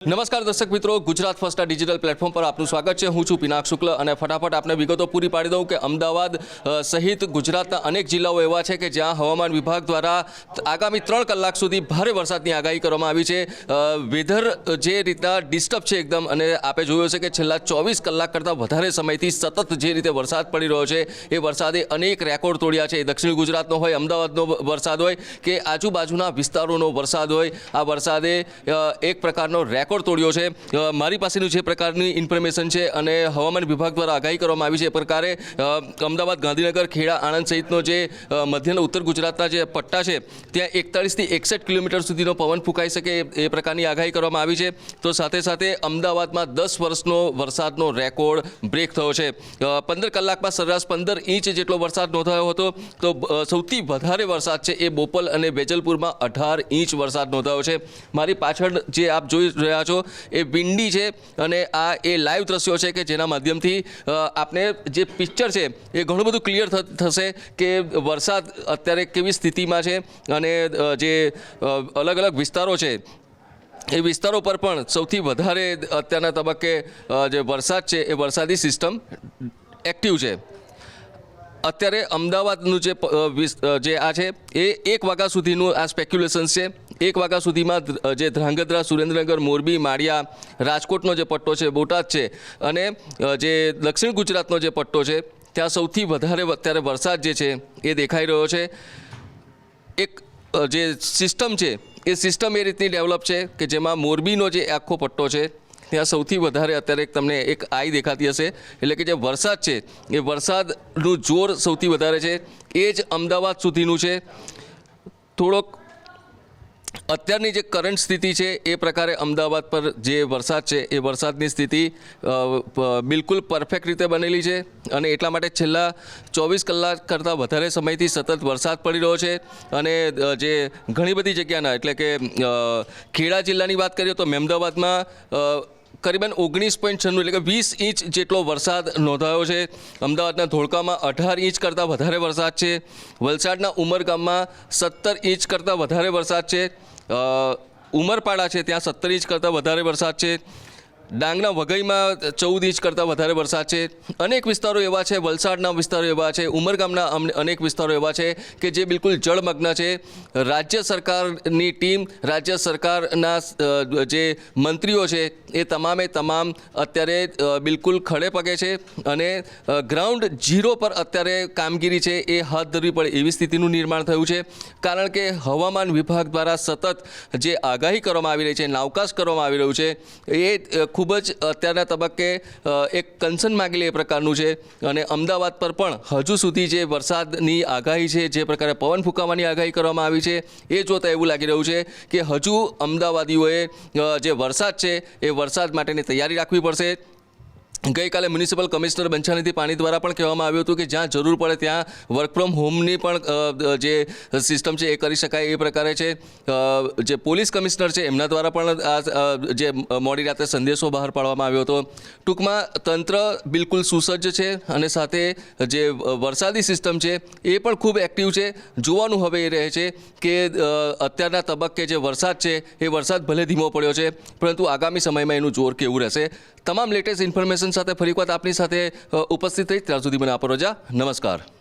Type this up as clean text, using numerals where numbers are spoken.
નમસ્કાર દર્શક મિત્રો, ગુજરાત ફર્સ્ટના ડિજિટલ પ્લેટફોર્મ પર આપનું સ્વાગત છે। હું છું પિનાક શુક્લ અને ફટાફટ આપને વિગતો પૂરી પાડી દઉં કે અમદાવાદ સહિત ગુજરાતના અનેક જિલ્લાઓ એવા છે કે જ્યાં હવામાન વિભાગ દ્વારા આગામી 3 કલાક સુધી ભારે વરસાદની આગાહી કરવામાં આવી છે। વેધર જે રીતના ડિસ્ટર્બ છે એકદમ, અને આપે જોયું છે કે છેલ્લા 24 કલાક કરતાં વધારે સમયથી સતત જે રીતે વરસાદ પડી રહ્યો છે એ વરસાદે અનેક રેકોર્ડ તોડ્યા છે। દક્ષિણ ગુજરાતનો હોય, અમદાવાદનો વરસાદ હોય કે આજુબાજુના વિસ્તારોનો વરસાદ હોય, આ વરસાદે એક પ્રકારનો રેકોર્ડ તોડ્યો છે। મારી પાસેનું જે પ્રકારની ઇન્ફોર્મેશન છે અને હવામાન વિભાગ દ્વારા આગાહી કરવામાં આવી છે એ પ્રકારે અમદાવાદ, ગાંધીનગર, ખેડા, આણંદ સહિતનો જે મધ્ય અને ઉત્તર ગુજરાતના જે પટ્ટા છે ત્યાં 41 થી 61 કિલોમીટર સુધીનો પવન ફૂંકાઈ શકે એ પ્રકારની આગાહી કરવામાં આવી છે। તો સાથે સાથે અમદાવાદમાં 10 વર્ષનો વરસાદનો રેકોર્ડ બ્રેક થયો છે। 15 કલાકમાં સરેરાશ 15 ઇંચ જેટલો વરસાદ નોંધાયો હતો। તો સૌથી વધારે વરસાદ છે એ બોપલ અને વેજલપુરમાં 18 ઇંચ વરસાદ નોંધાયો છે। મારી પાછળ જે આપ જોઈ રહ્યા છો એ વિંડી છે અને આ એ લાઈવ દ્રશ્યો છે કે જેના માધ્યમથી આપને જે પિક્ચર છે એ ઘણું બધું ક્લિયર થશે કે વરસાદ અત્યારે કેવી સ્થિતિમાં છે અને જે અલગ અલગ વિસ્તારો છે એ વિસ્તારો પર પણ સૌથી વધારે અત્યારના તબક્કે જે વરસાદ છે એ વરસાદી સિસ્ટમ એક્ટિવ છે। અત્યારે અમદાવાદનું જે આ છે એ 1 વાગ્યા સુધીનું આ સ્પેક્યુલેશન્સ છે। 1 વાગ્યા સુધીમાં જે ધ્રાંગધ્રા, સુરેન્દ્રનગર, મોરબી, માળિયા, રાજકોટનો જે પટ્ટો છે, બોટાદ છે અને જે દક્ષિણ ગુજરાતનો જે પટ્ટો છે ત્યાં સૌથી વધારે અત્યારે વરસાદ જે છે એ દેખાઈ રહ્યો છે। એક જે સિસ્ટમ છે એ સિસ્ટમ એ રીતની ડેવલપ છે કે જેમાં મોરબીનો જે આખો પટ્ટો છે ત્યાં સૌથી વધારે અત્યારે તમને એક આઈ દેખાતી હશે, એટલે કે જે વરસાદ છે એ વરસાદનું જોર સૌથી વધારે છે એ જ અમદાવાદ સુધીનું છે। થોડોક અત્યારની જે કરંટ સ્થિતિ છે એ પ્રકારે અમદાવાદ પર જે વરસાદ છે એ વરસાદની સ્થિતિ બિલકુલ પરફેક્ટ રીતે બનેલી છે અને એટલા માટે છેલ્લા 24 કલાક કરતાં વધારે સમયથી સતત વરસાદ પડી રહ્યો છે। અને જે ઘણી બધી જગ્યાના, એટલે કે ખેડા જિલ્લાની વાત કરીએ તો મહેમદાવાદમાં કરીબન 19.96 એટલે કે 20 ઇંચ જેટલો વરસાદ નોંધાયો છે। અમદાવાદના ધોળકામાં 18 ઇંચ કરતાં વધારે વરસાદ છે। વલસાડના ઉમરગામમાં 17 ઇંચ કરતાં વધારે વરસાદ છે। ઉમરપાડા છે ત્યાં 17 ઇંચ કરતાં વધારે વરસાદ છે। ડાંગના વઘઈમાં 14 ઇંચ કરતાં વધારે વરસાદ છે। અનેક વિસ્તારો એવા છે, વલસાડના વિસ્તારો એવા છે, ઉમરગામના અનેક વિસ્તારો એવા છે કે જે બિલકુલ જળમગ્ન છે। રાજ્ય સરકારની ટીમ, રાજ્ય સરકારના જે મંત્રીઓ છે એ તમામે તમામ અત્યારે બિલકુલ ખડે પગે છે અને ગ્રાઉન્ડ ઝીરો પર અત્યારે કામગીરી છે એ હાથ ધરવી પડે એવી સ્થિતિનું નિર્માણ થયું છે। કારણ કે હવામાન વિભાગ દ્વારા સતત જે આગાહી કરવામાં આવી રહી છે, નાવકાશ કરવામાં આવી રહ્યું છે એ ખૂબ જ અત્યારના તબક્કે એક કન્સર્ન માગેલી એ પ્રકારનું છે। અને અમદાવાદ પર પણ હજુ સુધી જે વરસાદની આગાહી છે, જે પ્રકારે પવન ફૂંકાવાની આગાહી કરવામાં આવી છે એ જોતાં એવું લાગી રહ્યું છે કે હજુ અમદાવાદીઓએ જે વરસાદ છે એ વરસાદ માટેની તૈયારી રાખવી પડશે। ગઈકાલે મ્યુનિસિપલ કમિશનર બંછાનિધિ પાણી દ્વારા પણ કહેવામાં આવ્યું હતું કે જ્યાં જરૂર પડે ત્યાં વર્ક ફ્રોમ હોમની પણ જે સિસ્ટમ છે એ કરી શકાય એ પ્રકારે છે। જે પોલીસ કમિશનર છે એમના દ્વારા પણ આ જે મોડી રાતે સંદેશો બહાર પાડવામાં આવ્યો હતો। ટૂંકમાં તંત્ર બિલકુલ સુસજ્જ છે અને સાથે જે વરસાદી સિસ્ટમ છે એ પણ ખૂબ એક્ટિવ છે। જોવાનું હવે એ રહે છે કે અત્યારના તબક્કે જે વરસાદ છે એ વરસાદ ભલે ધીમો પડ્યો છે પરંતુ આગામી સમયમાં એનું જોર કેવું રહેશે। તમામ લેટેસ્ટ ઇન્ફોર્મેશન સાથે ફરી વખત આપની સાથે ઉપસ્થિત રહી, ત્યાર સુધી મને આપો રજા। નમસ્કાર।